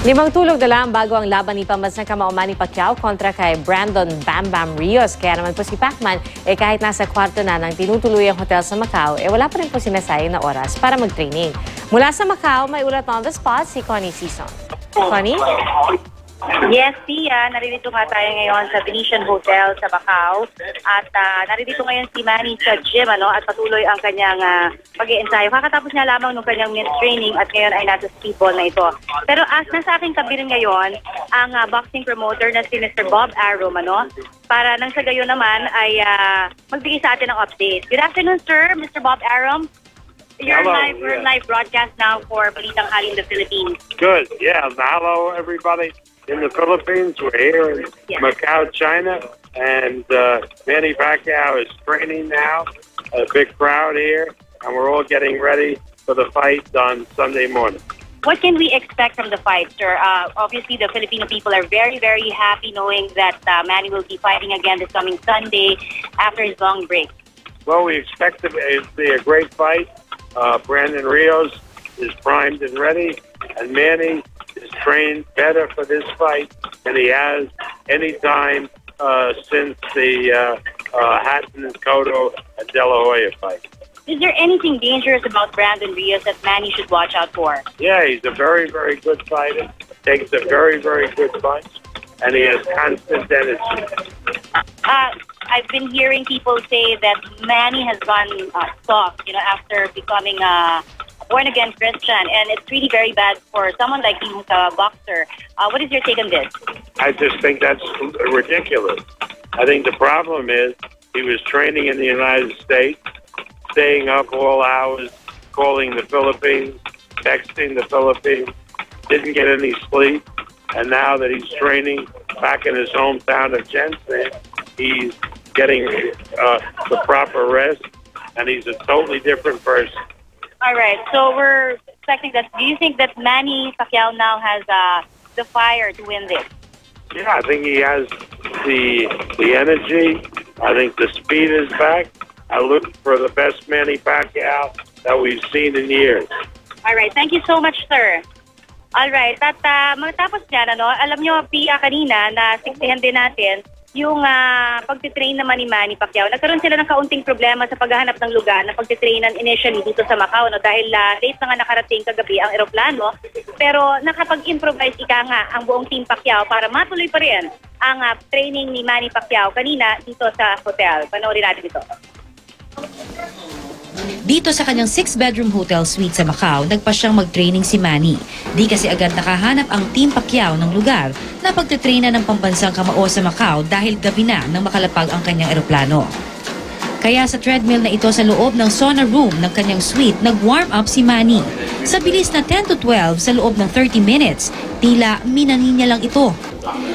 Limang tulog na lang bago ang laban ni pambansang kamao Manny Pacquiao kontra kay Brandon Bam Bam Rios. Kaya naman po si Pacman, kahit nasa kwarto na ng tinutuluyang hotel sa Macau, wala pa rin po sinasayang na oras para mag-training. Mula sa Macau, may ulat on the spot si Connie Sison. Connie? Yes, Tia. Naririto nga tayo ngayon sa Venetian Hotel sa Macau. At naririto ngayon si Manny sa gym at patuloy ang kanyang pag-iensayo. Kakatapos niya lamang ng kanyang men's training at ngayon ay nasa streetball na ito. Pero nasa aking kabilang ngayon ang boxing promoter na si Mr. Bob Arum, para nang sa gayon naman ay magbigay sa atin ng update. Good afternoon, sir, Mr. Bob Arum. You're live broadcast now for Balitang Hali in the Philippines. Good, yeah. Hello, everybody in the Philippines. We're here in Macau, China, and Manny Pacquiao is training now. A big crowd here, and we're all getting ready for the fight on Sunday morning. What can we expect from the fight, sir? Obviously, the Filipino people are very, very happy knowing that Manny will be fighting again this coming Sunday after his long break. Well, we expect it to be a great fight. Brandon Rios is primed and ready, and Manny is trained better for this fight than he has any time since the Hatton and Cotto and De La Hoya fight. Is there anything dangerous about Brandon Rios that Manny should watch out for? Yeah, he's a very, very good fighter. Takes a very, very good punch, and he has constant energy. I've been hearing people say that Manny has gone soft, after becoming a born-again Christian, and it's really very bad for someone like him who's a boxer. What is your take on this? I just think that's ridiculous. I think the problem is he was training in the United States, staying up all hours, calling the Philippines, texting the Philippines, didn't get any sleep, and now that he's training back in his hometown of Shenzhen, he's getting the proper rest, and he's a totally different person. All right, so we're expecting that. Do you think that Manny Pacquiao now has the fire to win this? Yeah, I think he has the energy. I think the speed is back. I look for the best Manny Pacquiao that we've seen in years. All right, thank you so much, sir. All right, at matapos niyan, alam nyo, Pia, kanina, na siksihan din natin yung pagtitrain naman ni Manny Pacquiao. Nagkaroon sila ng kaunting problema sa paghahanap ng lugar na pagtitrainan initially dito sa Macau, dahil late na nga nakarating kagabi ang eroplano. Pero nakapag-improvise nga ang buong Team Pacquiao para matuloy pa rin ang training ni Manny Pacquiao kanina dito sa hotel. Panoorin natin ito. Dito sa kanyang 6-bedroom hotel suite sa Macau, nagpa siyang mag-training si Manny. Di kasi agad nakahanap ang Team Pacquiao ng lugar na pagtitrainan ng pambansang kamao sa Macau dahil gabi na nang makalapag ang kanyang eroplano. Kaya sa treadmill na ito sa loob ng sauna room ng kanyang suite, nag-warm up si Manny. Sa bilis na 10 to 12 sa loob ng 30 minutes, tila minani niya lang ito.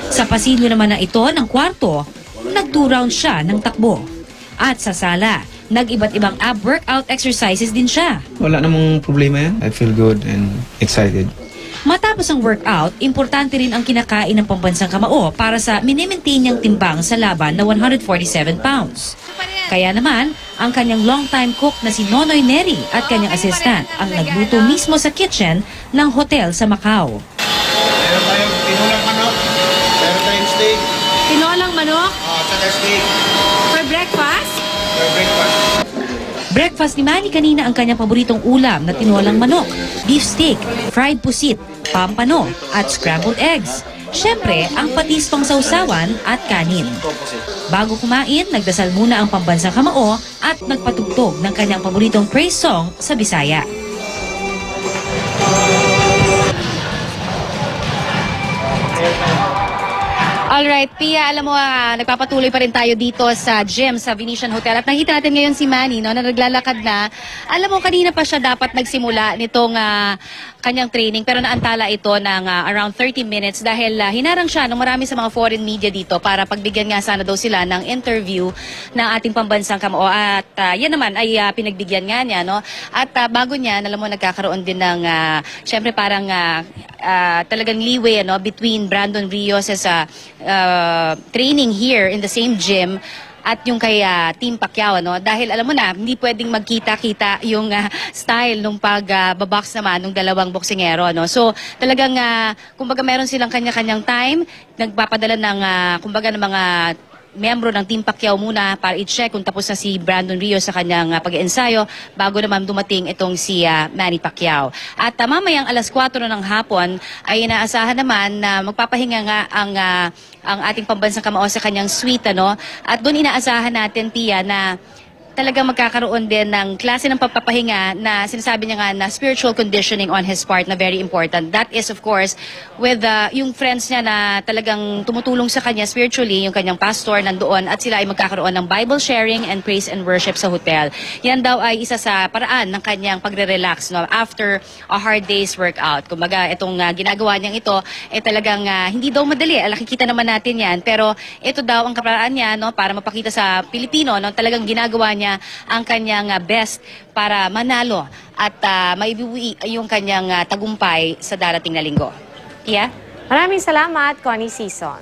Sa pasilyo naman na ito ng kwarto, nag-2 rounds siya ng takbo. At sa sala, nag-iba't ibang ab workout exercises din siya. Wala namang problema yan. I feel good and excited. Matapos ang workout, importante rin ang kinakain ng pambansang kamao para sa minimaintain niyang timbang sa laban na 147 pounds. Kaya naman, ang kanyang long-time cook na si Nonoy Neri at kanyang assistant ang nagluto mismo sa kitchen ng hotel sa Macau. Meron tayong tinolang manok, meron tayong steak. Tinolang manok? Saka steak. For breakfast? Breakfast ni Manny kanina ang kanyang paboritong ulam na tinolang manok, beef steak, fried pusit, pampano at scrambled eggs. Siyempre, ang patis pang sausawan at kanin. Bago kumain, nagdasal muna ang pambansang kamao at nagpatugtog ng kanyang paboritong praise song sa Bisaya. Alright, Pia, alam mo, nagpapatuloy pa rin tayo dito sa gym sa Venetian Hotel. At nakita natin ngayon si Manny, na naglalakad na. Alam mo, kanina pa siya dapat nagsimula nitong kanyang training, pero naantala ito ng around 30 minutes dahil hinarang siya ng marami sa mga foreign media dito para pagbigyan nga sana daw sila ng interview ng ating pambansang kamao. At yan naman ay pinagbigyan nga niya, no? At bago niya, alam mo, nagkakaroon din ng, syempre parang talagang leeway, between Brandon Rios as training here in the same gym at yung kay Team Pacquiao, no? Dahil alam mo na, hindi pwedeng magkita-kita yung style nung pagbabox naman ng dalawang boksingero, no? So talagang kumbaga meron silang kanya-kanyang time, nagpapadala ng kumbaga ng mga miyembro ng Team Pacquiao muna para i-check kung tapos na si Brandon Rios sa kanyang pag-iensayo bago naman dumating itong si Manny Pacquiao. At mamayang alas 4 ng hapon ay inaasahan naman na magpapahinga nga ang ating pambansang kamao sa kanyang suite, ano? At doon inaasahan natin, Pia, na talagang magkakaroon din ng klase ng pagpapahinga na sinasabi niya nga na spiritual conditioning on his part na very important. That is, of course, with yung friends niya na talagang tumutulong sa kanya spiritually, yung kanyang pastor nandoon at sila ay magkakaroon ng Bible sharing and praise and worship sa hotel. Yan daw ay isa sa paraan ng kanyang pagre-relax, no, after a hard day's workout. Kumbaga, itong ginagawa niyang ito ay talagang hindi daw madali. Nakikita naman natin yan. Pero ito daw ang kaparaan niya, no, para mapakita sa Pilipino, no, talagang ginagawa niya ang kanyang best para manalo at maibuwi yung kanyang tagumpay sa darating na linggo. Tia? Maraming salamat, Connie Sison.